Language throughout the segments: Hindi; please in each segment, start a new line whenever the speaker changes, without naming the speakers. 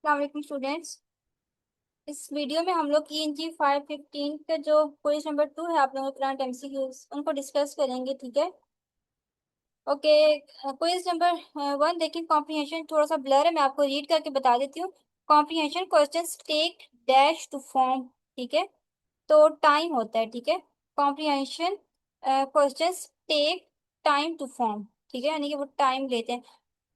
अस्सलाम स्टूडेंट्स। इस वीडियो में हम लोग ENG 515 का जो क्वेश्चन नंबर 2 है, आप लोगों के करंट MCQs उनको डिस्कस करेंगे। ठीक है। ओके। क्वेश्चन नंबर 1 देखिए। कॉम्प्रिहेंशन थोड़ा सा ब्लर है, मैं आपको रीड करके बता देती हूँ। Comprehension questions take dash to form. ठीक है। तो टाइम होता है। ठीक है। Comprehension questions take time to form. ठीक है, यानी कि वो टाइम लेते हैं।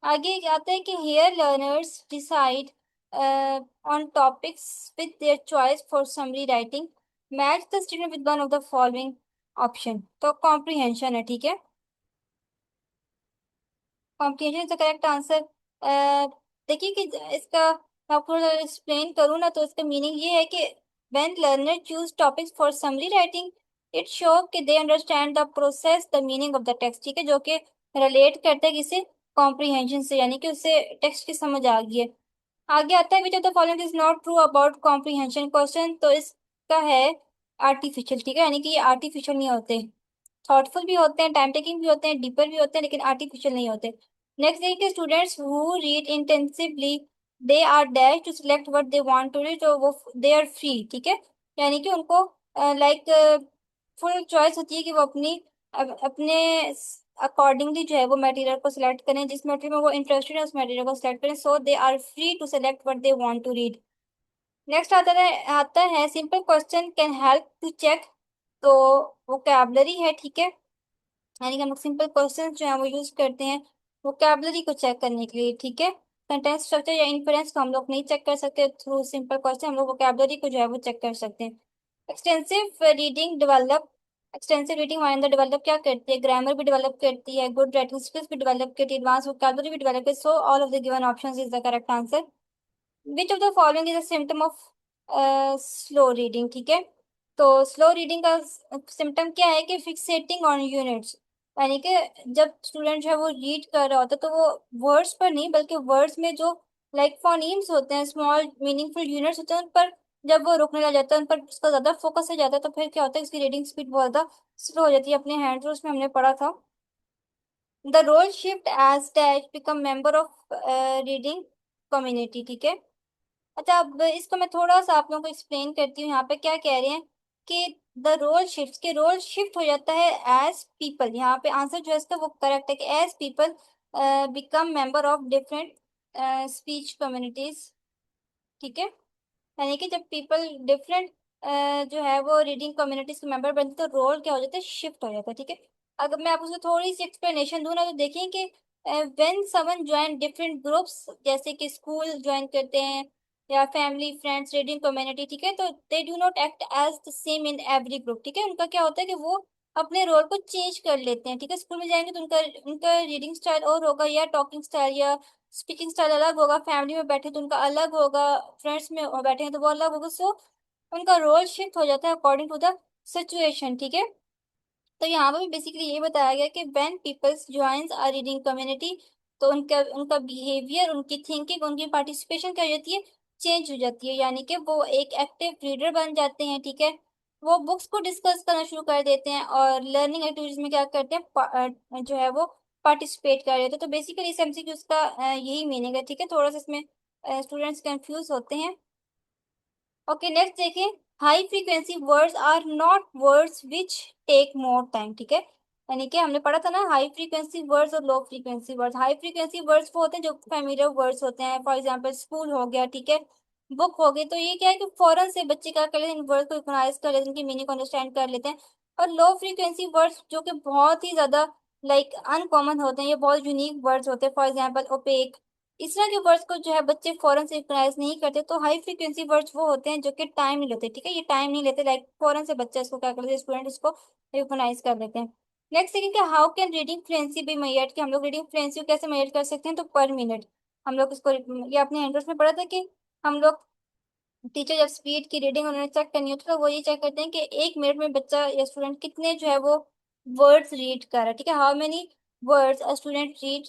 आगे आता है कि here learners decide on topics with their choice for summary writing. Match the statement with one of the following option. तो कॉम्प्रिहेंशन है। ठीक है। Comprehension is the correct answer. देखिए कि इसका मैं आपको एक्सप्लेन करूँ ना, तो इसका मीनिंग ये है कि when learner choose topics for summary writing, it show कि they understand the process the meaning of the text. ठीक है, जो कि रिलेट करता है किसी कॉम्प्रिहेंशन से, यानी कि उससे टेक्स्ट की समझ आ गई है। आगे आता है which of the following is not true about comprehension question. तो इसका है आर्टिफिशियल। ठीक है, यानी कि ये आर्टिफिशियल नहीं होते। थॉटफुल भी होते हैं, टाइम टेकिंग भी होते हैं, डीपर भी होते हैं, लेकिन आर्टिफिशियल नहीं होते। नेक्स्ट देखिए, students who read intensively they are dash to select what they want to read. तो वो दे आर फ्री। ठीक है, यानी कि उनको लाइक फुल चॉइस होती है कि वो अपने अकॉर्डिंगली जो है वो मटेरियल को सिलेक्ट करें, जिस मटेरियल में वो इंटरेस्टेड है उस मटेरियल को सिलेक्ट करें। So they are free to select what they want to read. Next आता है simple question can help to check. तो वोकैबलरी है। ठीक है, यानी कि हम लोग सिंपल क्वेश्चन जो है वो यूज करते हैं वोकैबलरी को चेक करने के लिए। ठीक है, सेंटेंस स्ट्रक्चर या इन्फ्रेंस को हम लोग नहीं चेक कर सकते थ्रू सिंपल क्वेश्चन, हम लोग वोकैबलरी को जो है वो चेक कर सकते हैं। Extensive reading develop. Extensive reading हमारे अंदर डेवलप क्या करती है? ग्रामर भी डेवलप करती है, गुड राइटिंग स्किल्स भी डेवलप करती है, एडवांस वोकैबलरी भी डेवलप करती है। So all of the given options is the correct answer. Which of the following is a symptom of slow reading? ठीक है, तो स्लो रीडिंग का सिम्टम क्या है कि फिक्सेटिंग ऑन यूनिट्स, यानी कि जब स्टूडेंट जो है वो रीड कर रहा होता है तो वो वर्ड्स पर नहीं बल्कि वर्ड्स में जो लाइक फोनीम्स होते हैं, स्मॉल मीनिंगफुल यूनिट्स होते हैं, उन पर जब वो रुकने लग जाता है, उन पर उसका ज्यादा फोकस हो जाता है, तो फिर क्या होता है, उसकी रीडिंग स्पीड बहुत ज्यादा स्लो हो जाती है। अपने हैंड रूल्स में हमने पढ़ा था the role shift as dash become member of reading community. ठीक है। अच्छा, अब इसको मैं थोड़ा सा आप लोगों को एक्सप्लेन करती हूँ। यहाँ पे क्या कह रहे हैं कि द रोल शिफ्ट, के रोल शिफ्ट हो जाता है एज पीपल। यहाँ पे आंसर जो है इसका वो करेक्ट है कि as people become member of different speech communities. ठीक है, यानी कि जब पीपल डिफरेंट जो है वो रीडिंग कम्युनिटीज के मेंबर बनते हैं तो रोल क्या हो जाता है, शिफ्ट हो जाता है। ठीक है, अगर मैं आपको उसको थोड़ी सी एक्सप्लेनेशन दूँ ना, तो देखिए कि when someone join different groups, जैसे कि स्कूल ज्वाइन करते हैं या फैमिली फ्रेंड्स रीडिंग कम्युनिटी, ठीक है, तो they do not act as the same in every group. ठीक है, उनका क्या होता है कि वो अपने रोल को चेंज कर लेते हैं। ठीक है, स्कूल में जाएंगे तो उनका उनका रीडिंग स्टाइल और होगा, या टॉकिंग स्टाइल या स्पीकिंग स्टाइल अलग होगा। फैमिली में बैठे तो उनका अलग होगा, फ्रेंड्स में बैठे हैं तो वो अलग होगा। सो उनका रोल शिफ्ट हो जाता है अकॉर्डिंग टू द सिचुएशन। ठीक है, तो यहाँ पर भी बेसिकली ये बताया गया कि when peoples joins a reading community, तो उनका उनका बिहेवियर, उनकी थिंकिंग, उनकी पार्टिसिपेशन क्या हो जाती है, चेंज हो जाती है, यानी कि वो एक एक्टिव रीडर बन जाते हैं। ठीक है, वो बुक्स को डिस्कस करना शुरू कर देते हैं और लर्निंग एक्टिविटीज में क्या करते हैं, जो है वो पार्टिसिपेट कर रहे थे। तो बेसिकली इस MCQs का यही मीनिंग है। ठीक है, थोड़ा सा इसमें स्टूडेंट्स कंफ्यूज होते हैं। ओके, नेक्स्ट देखिए। High frequency words are not words which take more time. ठीक है, यानी कि हमने पढ़ा था ना हाई फ्रीक्वेंसी वर्ड्स और low frequency words. High frequency words वो होते हैं जो फेमिलियर वर्ड्स होते हैं, फॉर एग्जांपल स्कूल हो गया, ठीक है, बुक हो गई। तो ये क्या है कि फौरन से बच्चे क्या कर लेते हैं, इन वर्ड को रिकॉग्नाइज कर लेते हैं, इनकी मीनिंग को अंडरस्टैंड कर लेते हैं। और लो फ्रीक्वेंसी वर्ड्स जो कि बहुत ही ज्यादा लाइक अनकॉमन होते हैं, ये बहुत यूनिक वर्ड्स होते हैं, फॉर एग्जाम्पल ओपेक, इस तरह के वर्ड्स को जो है बच्चे फौरन से रिकॉग्नाइज नहीं करते। तो हाई फ्रीक्वेंसी वर्ड्स वो होते हैं जो कि टाइम नहीं लेते। ठीक है, ये टाइम नहीं लेते, लाइक फौरन से बच्चा इसको क्या कर लेते हैं, स्टूडेंट इसको रिकॉग्नाइज कर लेते हैं। Next second, how can reading fluency be measured, कि हम लोग रीडिंग फ्लुएंसी को कैसे मेजर कर सकते हैं? तो पर मिनट। हम लोग इसको ये अपने हैंड्स में पढ़ा था कि हम लोग टीचर जब स्पीड की रीडिंग उन्होंने चेक करनी होती है तो वो ये चेक करते हैं कि 1 मिनट में बच्चा या स्टूडेंट कितने जो है वो वर्ड्स रीड कर रहा है। ठीक है, how many words a student read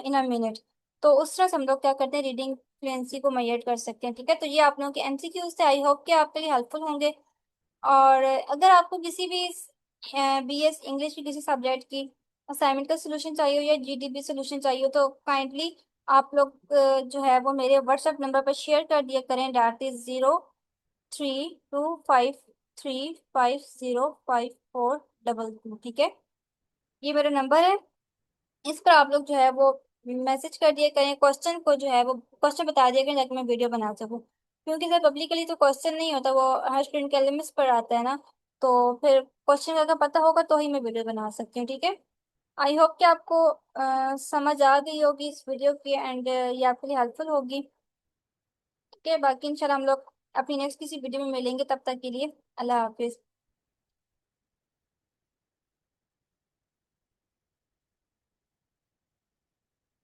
in a minute. तो उस तरह से हम लोग क्या करते हैं, रीडिंग फ्लुएंसी को मेजर कर सकते हैं। ठीक है, तो ये आप लोगों के MCQs थे, आई होप कि आपके लिए हेल्पफुल होंगे। और अगर आपको किसी भी BS इंग्लिश की किसी सब्जेक्ट की असाइनमेंट का सोल्यूशन चाहिए हो या GDP सोल्यूशन चाहिए हो, तो काइंडली आप लोग जो है वो मेरे व्हाट्सएप नंबर पर शेयर कर दिया करें, डैट इज 0325350542, ठीक है। ये मेरा नंबर है, इस पर आप लोग जो है वो मैसेज कर दिया करें, क्वेश्चन को जो है वो क्वेश्चन बता दिया करें ताकि मैं वीडियो बना सकूं। क्योंकि सर पब्लिकली तो क्वेश्चन नहीं होता, वो हर स्टूडेंट के एलएमएस पर आता है ना, तो फिर क्वेश्चन अगर पता होगा तो ही मैं वीडियो बना सकती हूँ, ठीक है। आई होप कि आपको समझ आ गई होगी इस वीडियो की, एंड ये आपके लिए हेल्पफुल होगी, ठीक है। बाकी इंशाल्लाह हम लोग अपनी नेक्स्ट किसी वीडियो में मिलेंगे, तब तक के लिए अल्लाह हाफिज।